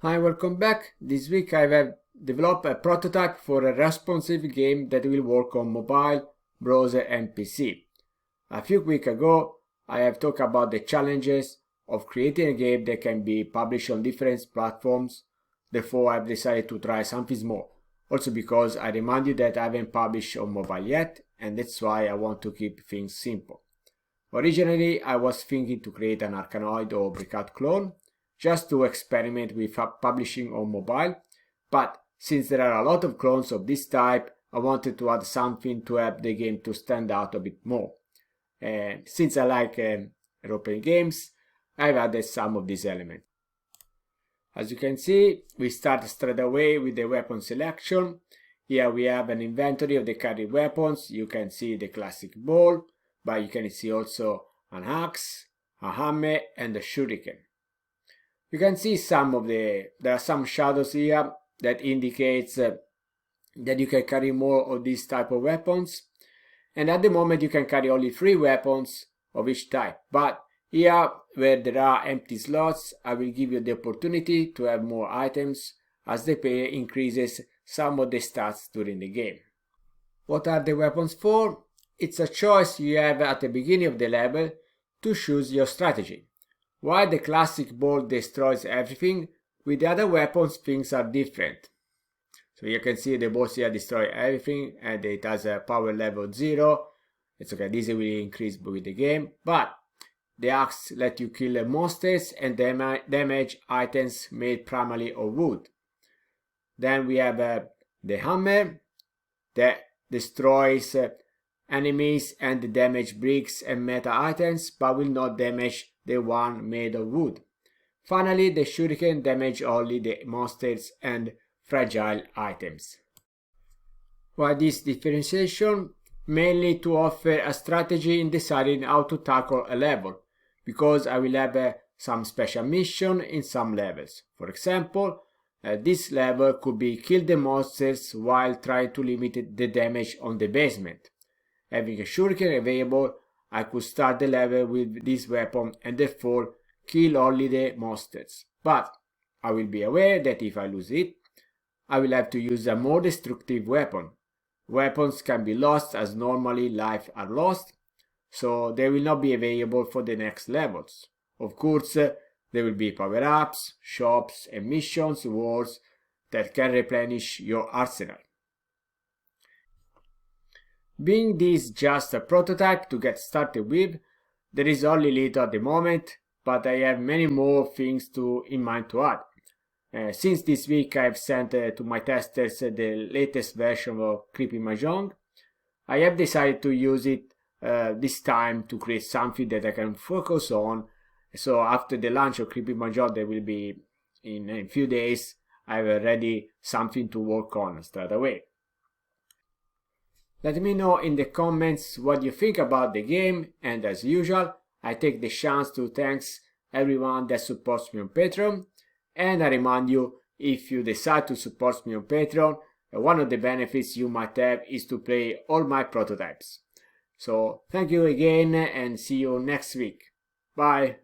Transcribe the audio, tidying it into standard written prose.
Hi, welcome back. This week I have developed a prototype for a responsive game that will work on mobile, browser and PC. A few weeks ago, I have talked about the challenges of creating a game that can be published on different platforms. Therefore, I've decided to try something small. Also because I remind you that I haven't published on mobile yet, and that's why I want to keep things simple. Originally, I was thinking to create an Arkanoid or Breakout clone, just to experiment with publishing on mobile, but since there are a lot of clones of this type, I wanted to add something to help the game to stand out a bit more. And since I like role-playing games, I've added some of these elements. As you can see, we start straight away with the weapon selection. Here we have an inventory of the carried weapons. You can see the classic bow, but you can see also an axe, a hammer, and a shuriken. You can see there are some shadows here that indicates that you can carry more of these type of weapons. And at the moment you can carry only 3 weapons of each type. But here where there are empty slots, I will give you the opportunity to have more items as the player increases some of the stats during the game. What are the weapons for? It's a choice you have at the beginning of the level to choose your strategy. While the classic bow destroys everything, with the other weapons things are different. So you can see the bows here destroy everything and it has a power level 0. It's okay, this will increase with the game, but the axe let you kill monsters and damage items made primarily of wood. Then we have the hammer that destroys enemies and damage bricks and metal items, but will not damage the one made of wood. Finally, the shuriken damage only the monsters and fragile items. Why this differentiation? Mainly to offer a strategy in deciding how to tackle a level, because I will have some special mission in some levels. For example, this level could be kill the monsters while trying to limit the damage on the basement. Having a shuriken available, I could start the level with this weapon and therefore kill only the monsters. But I will be aware that if I lose it, I will have to use a more destructive weapon. Weapons can be lost as normally life are lost, so they will not be available for the next levels. Of course, there will be power-ups, shops and missions, wars that can replenish your arsenal. Being this just a prototype to get started with, there is only little at the moment, but I have many more things in mind to add. Since this week I have sent to my testers the latest version of Creepy Mahjong, I have decided to use it this time to create something that I can focus on. So after the launch of Creepy Mahjong, there will be in a few days, I have already something to work on straight away. Let me know in the comments what you think about the game, and as usual, I take the chance to thank everyone that supports me on Patreon. And I remind you, if you decide to support me on Patreon, one of the benefits you might have is to play all my prototypes. So thank you again and see you next week. Bye!